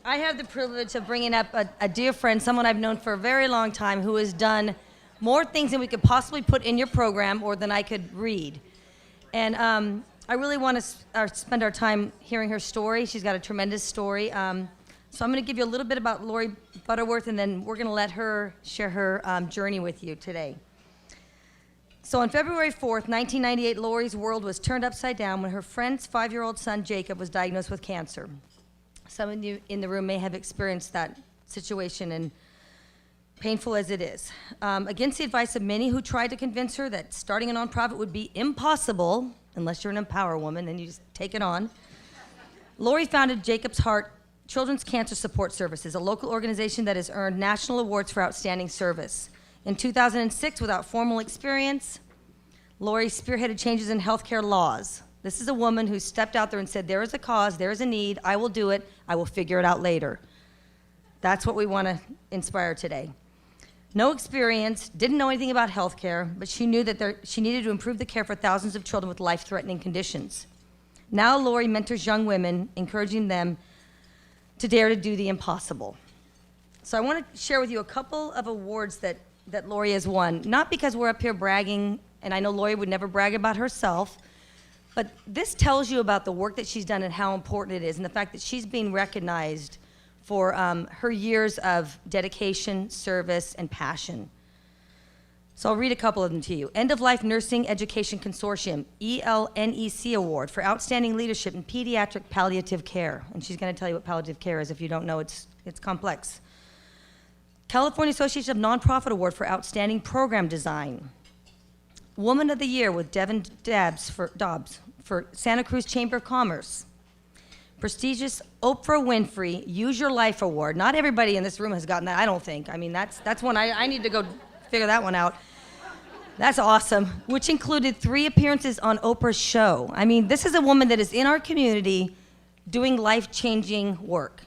I have the privilege of bringing up a dear friend, someone I've known for a very long time, who has done more things than we could possibly put in your program or than I could read. And I really want to spend our time hearing her story. She's got a tremendous story. So I'm going to give you a little bit about Lori Butterworth, and then we're going to let her share her journey with you today. So on February 4th, 1998, Lori's world was turned upside down when her friend's 5-year-old son, Jacob, was diagnosed with cancer. Some of you in the room may have experienced that situation, and painful as it is. Against the advice of many who tried to convince her that starting a nonprofit would be impossible, unless you're an Empower woman, then you just take it on, Lori founded Jacob's Heart Children's Cancer Support Services, a local organization that has earned national awards for outstanding service. In 2006, without formal experience, Lori spearheaded changes in healthcare laws. This is a woman who stepped out there and said, there is a cause, there is a need, I will do it, I will figure it out later. That's what we want to inspire today. No experience, didn't know anything about healthcare, but she knew that she needed to improve the care for thousands of children with life-threatening conditions. Now Lori mentors young women, encouraging them to dare to do the impossible. So I want to share with you a couple of awards that Lori has won, not because we're up here bragging, and I know Lori would never brag about herself, but this tells you about the work that she's done and how important it is, and the fact that she's being recognized for her years of dedication, service, and passion. So I'll read a couple of them to you. End of Life Nursing Education Consortium, ELNEC Award for Outstanding Leadership in Pediatric Palliative Care. And she's going to tell you what palliative care is. If you don't know, it's complex. California Association of Nonprofit Award for Outstanding Program Design. Woman of the Year with Devin Dobbs for Santa Cruz Chamber of Commerce. Prestigious Oprah Winfrey Use Your Life Award. Not everybody in this room has gotten that, I don't think. I mean, that's one I need to go figure that one out. That's awesome. Which included 3 appearances on Oprah's show. I mean, this is a woman that is in our community doing life-changing work.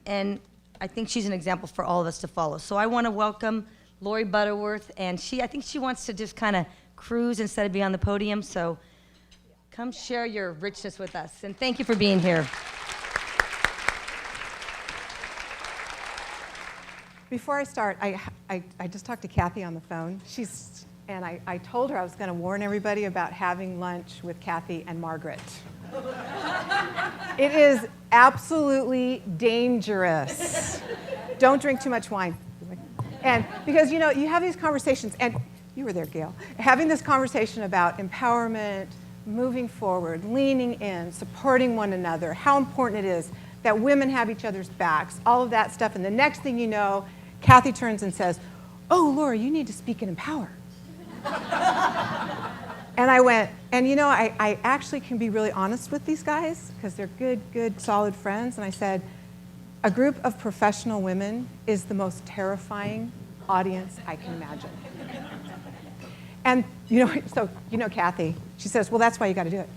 And I think she's an example for all of us to follow. So I want to welcome Lori Butterworth, and I think she wants to just kind of cruise instead of be on the podium, so come share your richness with us, and thank you for being here. Before I start, I just talked to Kathy on the phone. And I told her I was going to warn everybody about having lunch with Kathy and Margaret. It is absolutely dangerous. Don't drink too much wine. And because, you have these conversations, and you were there, Gail, having this conversation about empowerment, moving forward, leaning in, supporting one another, how important it is that women have each other's backs, all of that stuff. And the next thing you know, Kathy turns and says, oh, Laura, you need to speak and empower. And I went, and I actually can be really honest with these guys because they're good, solid friends. And I said, a group of professional women is the most terrifying audience I can imagine. And, Kathy, she says, well, that's why you got to do it.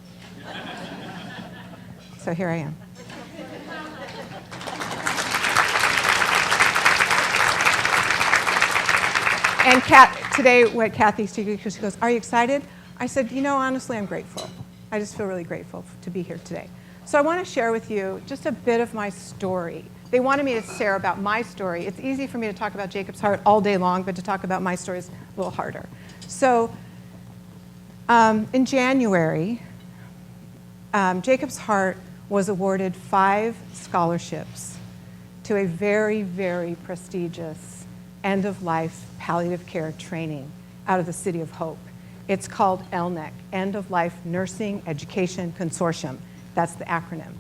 So here I am. And today, what Kathy, she goes, are you excited? I said, honestly, I'm grateful. I just feel really grateful to be here today. So I want to share with you just a bit of my story. They wanted me to share about my story. It's easy for me to talk about Jacob's Heart all day long, but to talk about my story is a little harder. So in January, Jacob's Heart was awarded 5 scholarships to a very, very prestigious end-of-life palliative care training out of the City of Hope. It's called ELNEC, End of Life Nursing Education Consortium. That's the acronym.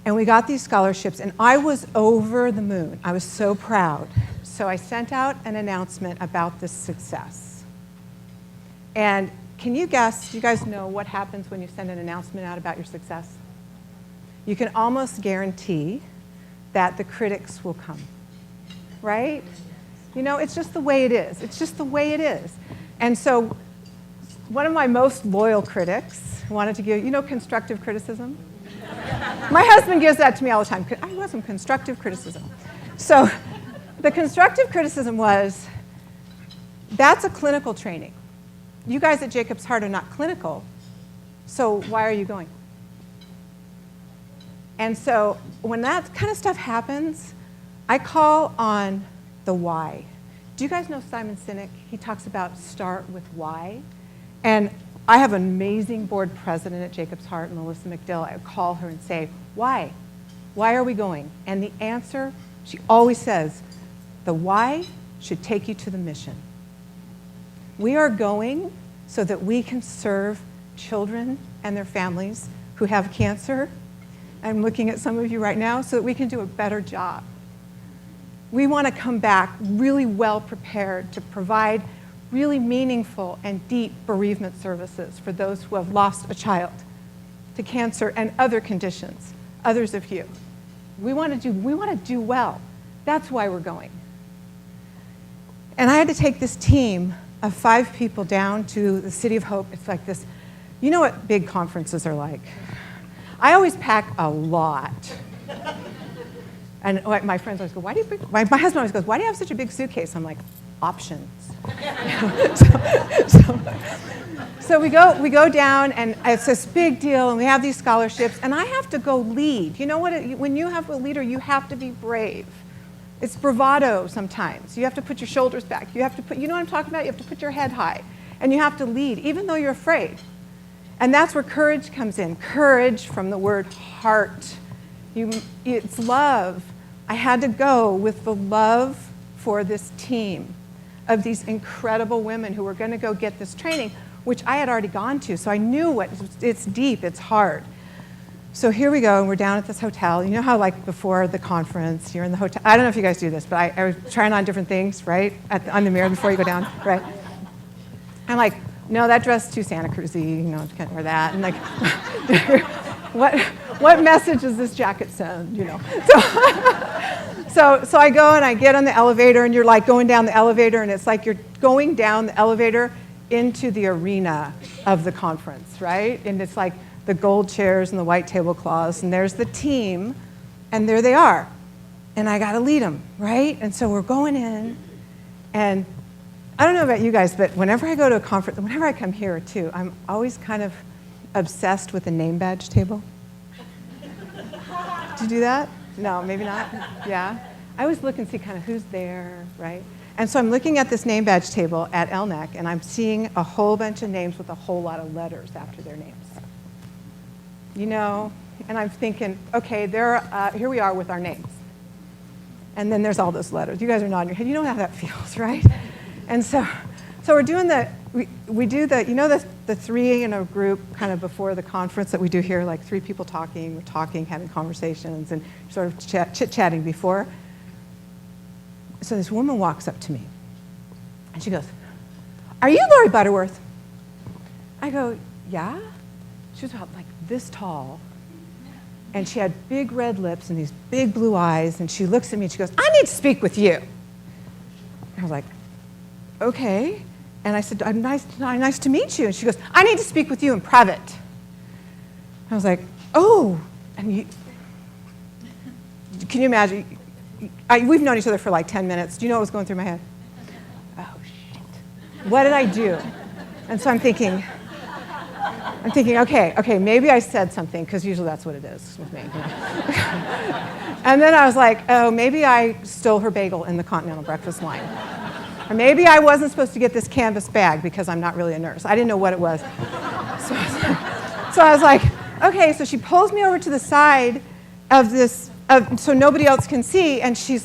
And we got these scholarships, and I was over the moon. I was so proud. So I sent out an announcement about this success. And can you guess, do you guys know what happens when you send an announcement out about your success? You can almost guarantee that the critics will come, right? It's just the way it is. It's just the way it is. And so one of my most loyal critics wanted to give, constructive criticism? My husband gives that to me all the time. I want some constructive criticism. So the constructive criticism was, that's a clinical training. You guys at Jacob's Heart are not clinical, so why are you going? And so when that kind of stuff happens, I call on the why. Do you guys know Simon Sinek? He talks about start with why. And I have an amazing board president at Jacob's Heart, Melissa McDill. I would call her and say, why? Why are we going? And the answer, she always says, the why should take you to the mission. We are going so that we can serve children and their families who have cancer. I'm looking at some of you right now, so that we can do a better job. We want to come back really well prepared to provide really meaningful and deep bereavement services for those who have lost a child to cancer and other conditions, others of you. We want to do well. That's why we're going. And I had to take this team of 5 people down to the City of Hope. It's like this, you know what big conferences are like. I always pack a lot. And my friends always go, my husband always goes, why do you have such a big suitcase? I'm like, options. So we go down, and it's this big deal, and we have these scholarships, and I have to go lead. You know what? When you have a leader, you have to be brave. It's bravado sometimes. You have to put your shoulders back. You have to put, you know what I'm talking about? You have to put your head high, and you have to lead, even though you're afraid. And that's where courage comes in. Courage from the word heart. It's love. I had to go with the love for this team of these incredible women who were going to go get this training, which I had already gone to. So I knew it's deep, it's hard. So here we go, and we're down at this hotel. You know how, like, before the conference, you're in the hotel. I don't know if you guys do this, but I was trying on different things, right, on the mirror before you go down, right? I'm like, no, that dress is too Santa Cruz-y, you know, can't wear that. And like, what message does this jacket send, you know? So I go and I get on the elevator, and you're like going down the elevator, and it's like you're going down the elevator into the arena of the conference, right? And it's like the gold chairs and the white tablecloths, and there's the team, and there they are. And I got to lead them, right? And so we're going in, and I don't know about you guys, but whenever I go to a conference, whenever I come here too, I'm always kind of obsessed with the name badge table. Did you do that? No, maybe not. Yeah. I always look and see kind of who's there, right? And so I'm looking at this name badge table at LNEC, and I'm seeing a whole bunch of names with a whole lot of letters after their names. You know, and I'm thinking, okay, here we are with our names. And then there's all those letters. You guys are nodding your head. You know how that feels, right? And so we're doing we do you know, the 3 in a group kind of before the conference that we do here, like 3 people talking, we're talking, having conversations, and sort of chit-chatting before. So this woman walks up to me, and she goes, "Are you Lori Butterworth?" I go, "Yeah." She was about like this tall, and she had big red lips and these big blue eyes, and she looks at me and she goes, "I need to speak with you." I was like, "Okay." And I said, nice to meet you. And she goes, "I need to speak with you in private." I was like, "Oh." And can you imagine? We've known each other for like 10 minutes. Do you know what was going through my head? Oh, shit. What did I do? And so I'm thinking, okay, maybe I said something, because usually that's what it is with me. And then I was like, oh, maybe I stole her bagel in the Continental Breakfast line. Or maybe I wasn't supposed to get this canvas bag because I'm not really a nurse. I didn't know what it was. So I was like, okay, so she pulls me over to the side of this, so nobody else can see, and she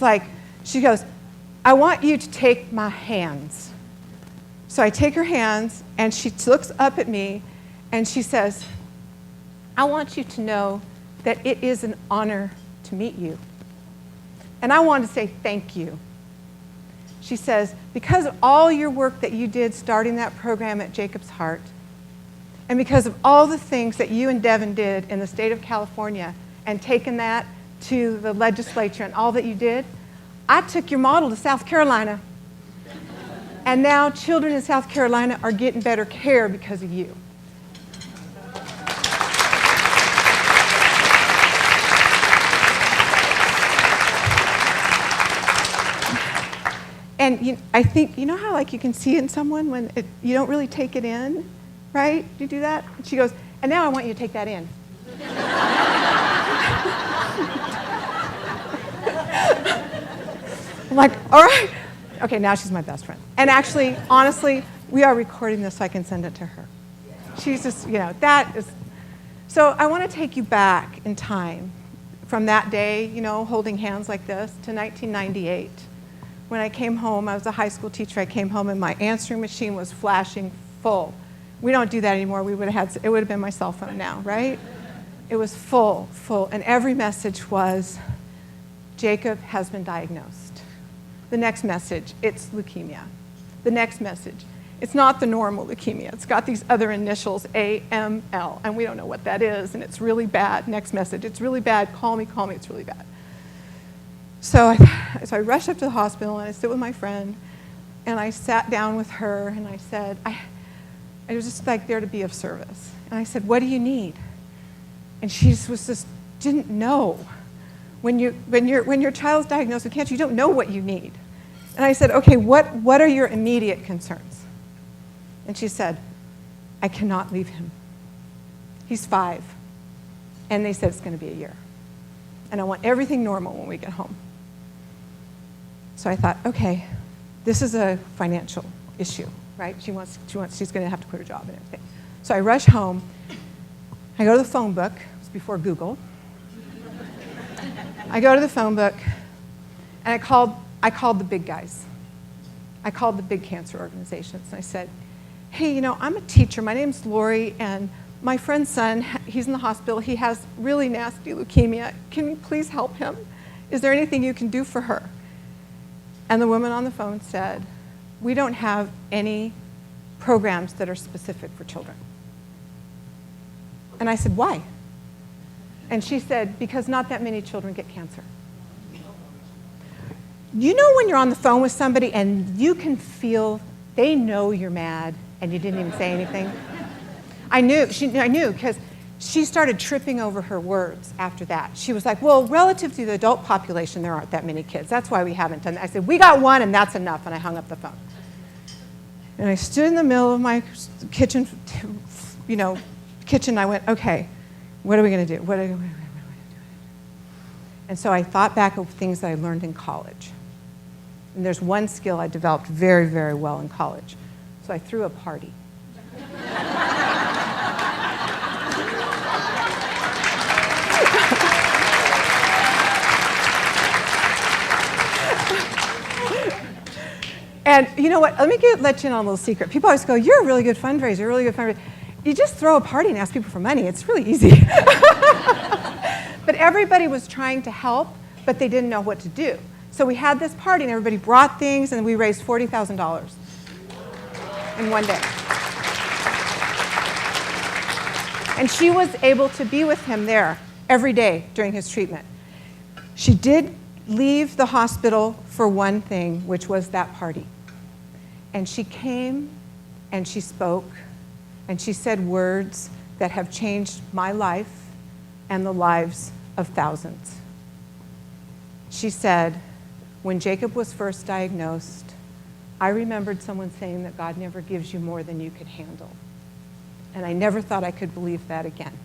goes, "I want you to take my hands." So I take her hands, and she looks up at me, and she says, "I want you to know that it is an honor to meet you. And I want to say thank you." She says, "Because of all your work that you did starting that program at Jacob's Heart, and because of all the things that you and Devin did in the state of California and taking that to the legislature and all that you did, I took your model to South Carolina. And now children in South Carolina are getting better care because of you." And I think, you know how like you can see in someone when you don't really take it in, right? Do you do that? And she goes, "And now I want you to take that in." I'm like, all right. Okay, now she's my best friend. And actually, honestly, we are recording this so I can send it to her. She's just, that is. So I want to take you back in time from that day, holding hands like this, to 1998. When I came home, I was a high school teacher. I came home and my answering machine was flashing full. We don't do that anymore. It would have been my cell phone now, right? It was full, and every message was, Jacob has been diagnosed. The next message, it's leukemia. The next message, it's not the normal leukemia. It's got these other initials, AML, and we don't know what that is, and it's really bad. Next message, it's really bad. Call me, it's really bad. So I rushed up to the hospital, and I sit with my friend, and I sat down with her, and I said, I was just like there to be of service. And I said, what do you need? And she just didn't know. When your child's diagnosed with cancer, you don't know what you need. And I said, okay, what are your immediate concerns? And she said, I cannot leave him. He's 5. And they said it's going to be a year. And I want everything normal when we get home. So I thought, okay, this is a financial issue, right? She's going to have to quit her job and everything. So I rush home. I go to the phone book. It was before Google. I go to the phone book, and I called the big guys. I called the big cancer organizations, and I said, hey, I'm a teacher. My name's Lori, and my friend's son, he's in the hospital. He has really nasty leukemia. Can you please help him? Is there anything you can do for her? And the woman on the phone said, we don't have any programs that are specific for children. And I said, why? And she said, because not that many children get cancer. You know when you're on the phone with somebody and you can feel they know you're mad and you didn't even say anything? I knew because she started tripping over her words after that. She was like, well, relative to the adult population, there aren't that many kids. That's why we haven't done that. I said, we got one and that's enough, and I hung up the phone. And I stood in the middle of my kitchen, I went, okay, what are we going to do? What are we going to do? And so I thought back of things that I learned in college. And there's one skill I developed very, very well in college. So I threw a party. And you know what? Let me let you in on a little secret. People always go, you're a really good fundraiser, you're a really good fundraiser. You just throw a party and ask people for money. It's really easy. But everybody was trying to help, but they didn't know what to do. So we had this party, and everybody brought things, and we raised $40,000 in one day. And she was able to be with him there every day during his treatment. She did leave the hospital for one thing, which was that party. And she came, and she spoke, and she said words that have changed my life and the lives of thousands. She said, when Jacob was first diagnosed, I remembered someone saying that God never gives you more than you could handle. And I never thought I could believe that again.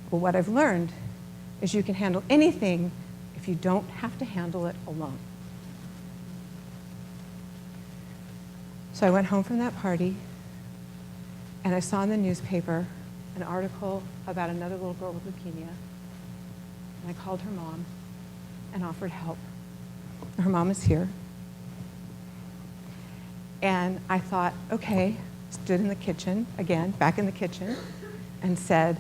But what I've learned is you can handle anything if you don't have to handle it alone. So I went home from that party, and I saw in the newspaper an article about another little girl with leukemia. And I called her mom and offered help. Her mom is here. And I thought, okay, stood in the kitchen, again, back in the kitchen, and said,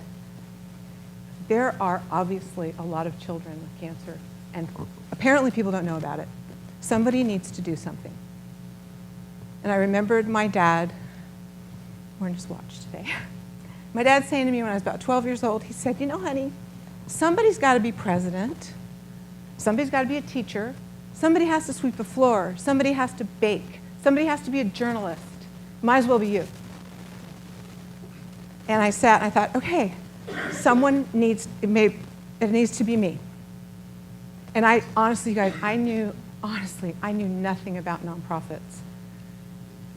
there are obviously a lot of children with cancer, and apparently people don't know about it. Somebody needs to do something. And I remembered my dad, wearing his watch today. My dad saying to me when I was about 12 years old, he said, honey, somebody's got to be president. Somebody's got to be a teacher. Somebody has to sweep the floor. Somebody has to bake. Somebody has to be a journalist. Might as well be you. And I sat and I thought, okay, it needs to be me. And I honestly, guys, I knew nothing about nonprofits.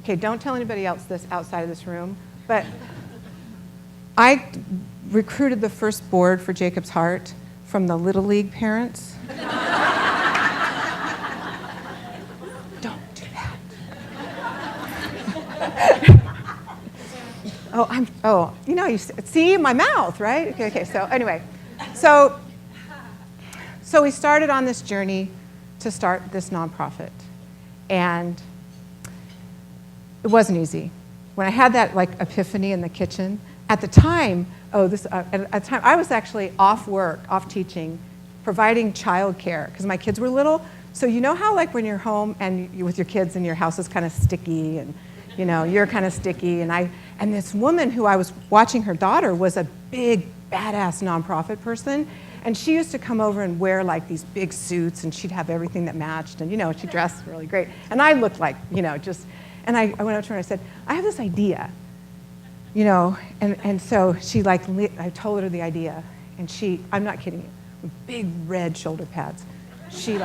Okay, don't tell anybody else this outside of this room, but I recruited the first board for Jacob's Heart from the Little League parents. You see my mouth, right? Okay, so anyway. So we started on this journey to start this nonprofit. And it wasn't easy. When I had that epiphany in the kitchen, at the time, I was actually off work, off teaching, providing childcare because my kids were little. So you know how when you're home and you're with your kids and your house is kind of sticky and you're kind of sticky, and this woman who I was watching, her daughter was a big badass nonprofit person, and she used to come over and wear these big suits, and she'd have everything that matched, and she dressed really great, and I looked and I went up to her and I said, I have this idea, and so she I told her the idea, and I'm not kidding you, with big red shoulder pads, she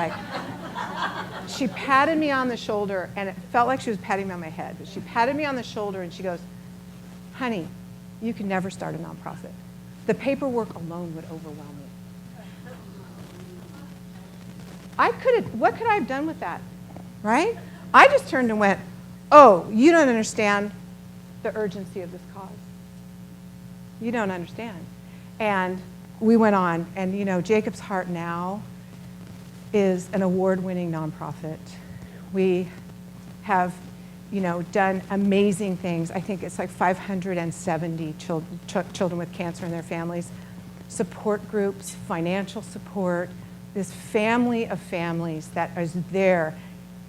patted me on the shoulder, and it felt like she was patting me on my head, but she patted me on the shoulder and she goes, honey, you can never start a nonprofit. The paperwork alone would overwhelm me. What could I have done with that, right? I just turned and went, oh, you don't understand the urgency of this cause. You don't understand. And we went on, and Jacob's Heart now is an award-winning nonprofit. We have, done amazing things. I think it's 570 children with cancer and their families, support groups, financial support, this family of families that is there.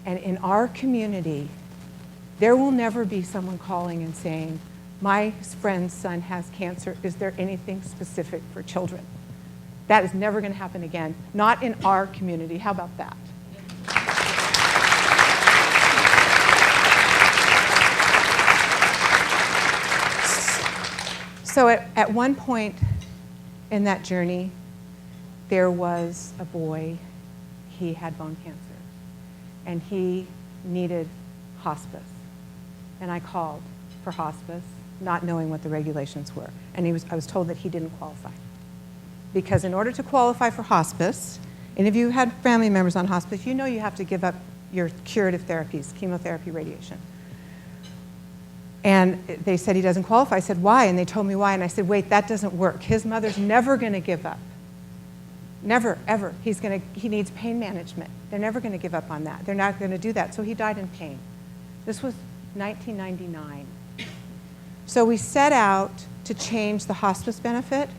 And in our community, there will never be someone calling and saying, my friend's son has cancer. Is there anything specific for children? That is never going to happen again. Not in our community. How about that? So at one point in that journey, there was a boy. He had bone cancer, and he needed hospice. And I called for hospice, not knowing what the regulations were. And I was told that he didn't qualify. Because in order to qualify for hospice, any of you had family members on hospice, you have to give up your curative therapies, chemotherapy, radiation. And they said he doesn't qualify. I said, why? And they told me why. And I said, wait, that doesn't work. His mother's never going to give up. Never, ever. He needs pain management. They're never going to give up on that. They're not going to do that. So he died in pain. This was 1999. So we set out to change the hospice benefit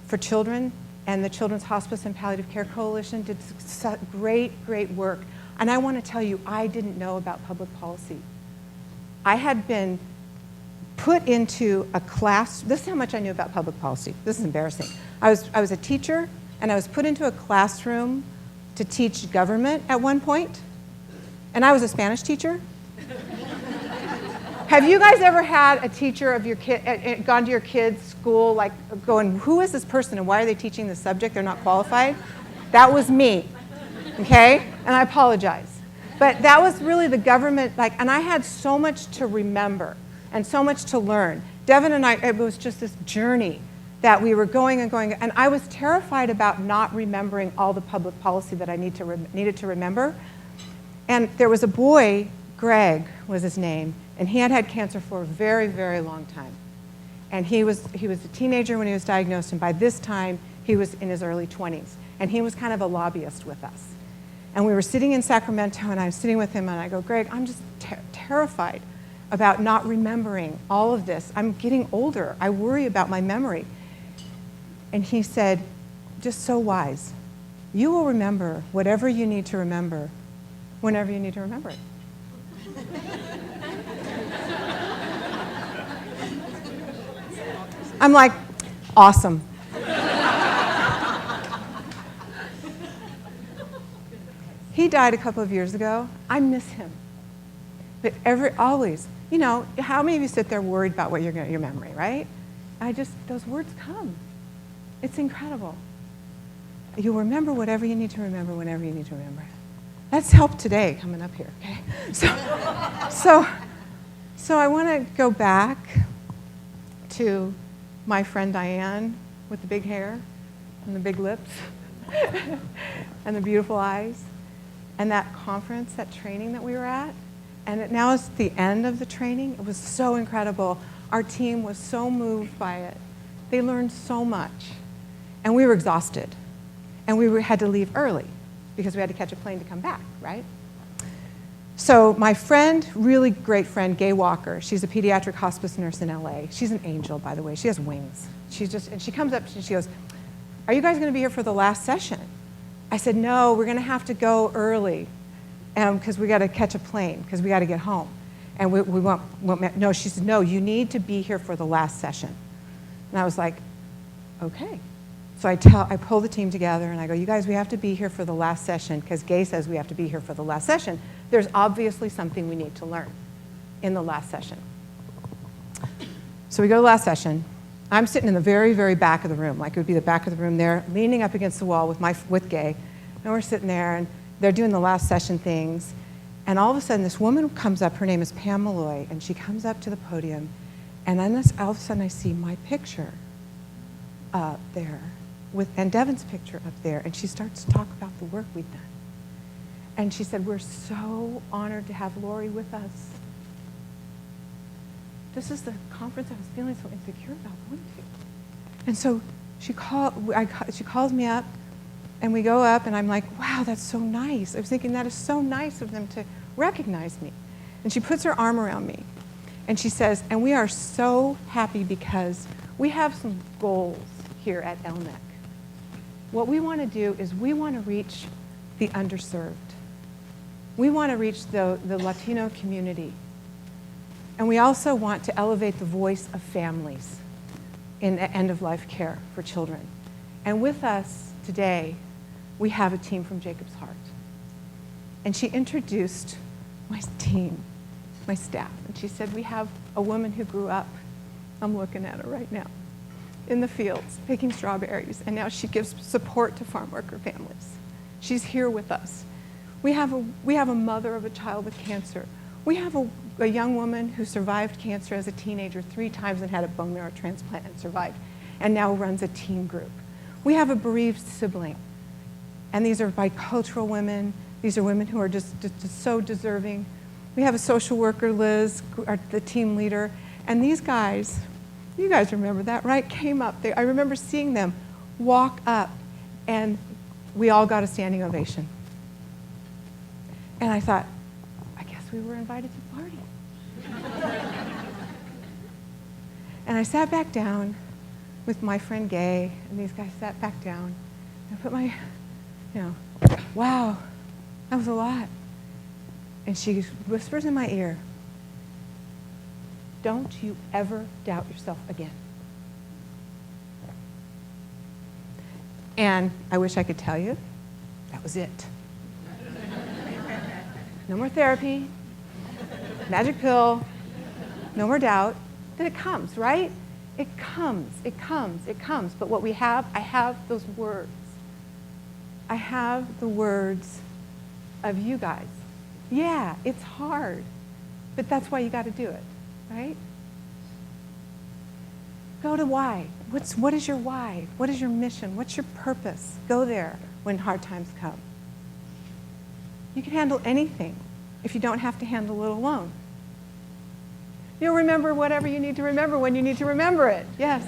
for children, and the Children's Hospice and Palliative Care Coalition did great, great work. And I want to tell you, I didn't know about public policy. I had been put into a class. This is how much I knew about public policy. This is embarrassing. I was a teacher, and I was put into a classroom to teach government at one point, and I was a Spanish teacher. Have you guys ever had a teacher of your kid, gone to your kid's school, going, who is this person and why are they teaching this subject? They're not qualified? That was me, okay? And I apologize. But that was really the government, and I had so much to remember and so much to learn. Devin and I, it was just this journey that we were going and going, and I was terrified about not remembering all the public policy that I needed to remember. And there was a boy, Greg was his name, and he had cancer for a very, very long time. And he was a teenager when he was diagnosed, and by this time, he was in his early 20s. And he was kind of a lobbyist with us. And we were sitting in Sacramento, and I was sitting with him, and I go, Greg, I'm just terrified about not remembering all of this. I'm getting older. I worry about my memory. And he said, just so wise, you will remember whatever you need to remember whenever you need to remember it. I'm like, awesome. He died a couple of years ago. I miss him. But always, how many of you sit there worried about what your memory, right? Those words come. It's incredible. You'll remember whatever you need to remember whenever you need to remember it. That's help today coming up here, okay? So I want to go back to my friend Diane with the big hair and the big lips and the beautiful eyes and that conference, that training that we were at. And now it's the end of the training. It was so incredible. Our team was so moved by it. They learned so much. And we were exhausted. And we had to leave early because we had to catch a plane to come back, right? So my friend, really great friend, Gay Walker, she's a pediatric hospice nurse in LA. She's an angel, by the way. She has wings. And she comes up and she goes, "Are you guys going to be here for the last session?" I said, "No, we're going to have to go early because we got to catch a plane because we got to get home." And we won't, no, she said, "No, you need to be here for the last session." And I was like, okay. So I pull the team together and I go, "You guys, we have to be here for the last session because Gay says we have to be here for the last session. There's obviously something we need to learn in the last session." So we go to the last session. I'm sitting in the very, very back of the room, like it would be the back of the room there, leaning up against the wall with Gay. And we're sitting there and they're doing the last session things. And all of a sudden this woman comes up, her name is Pam Malloy, and she comes up to the podium. And then all of a sudden I see my picture up there and Devin's picture up there. And she starts to talk about the work we've done. And she said, "We're so honored to have Lori with us. This is the conference I was feeling so insecure about going to." And so she calls me up, and we go up, and I'm like, "Wow, that's so nice." I was thinking, that is so nice of them to recognize me. And she puts her arm around me, and she says, "And we are so happy because we have some goals here at LNEC. What we want to do is we want to reach the underserved. We want to reach the Latino community. And we also want to elevate the voice of families in end-of-life care for children. And with us today, we have a team from Jacob's Heart." And she introduced my team, my staff. And she said, "We have a woman who grew up," I'm looking at her right now, "in the fields picking strawberries, and now she gives support to farm worker families. She's here with us. We have a mother of a child with cancer. We have a young woman who survived cancer as a teenager 3 times and had a bone marrow transplant and survived, and now runs a teen group. We have a bereaved sibling, and these are bicultural women. These are women who are just so deserving. We have a social worker, Liz, the team leader, and these guys, you guys remember that, right? Came up. I remember seeing them walk up, and we all got a standing ovation. And I thought, I guess we were invited to the party. And I sat back down with my friend Gay, and these guys sat back down. And I put my, wow, that was a lot. And she whispers in my ear, "Don't you ever doubt yourself again." And I wish I could tell you, that was it. No more therapy, magic pill, no more doubt. Then it comes, right? It comes. But what we have, I have those words. I have the words of you guys. Yeah, it's hard, but that's why you got to do it, right? Go to why. What is your why? What is your mission? What's your purpose? Go there when hard times come. You can handle anything if you don't have to handle it alone. You'll remember whatever you need to remember when you need to remember it. Yes.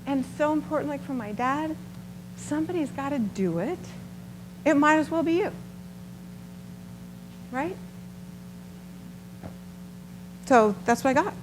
And so important, like for my dad, somebody's got to do it. It might as well be you. Right? So that's what I got.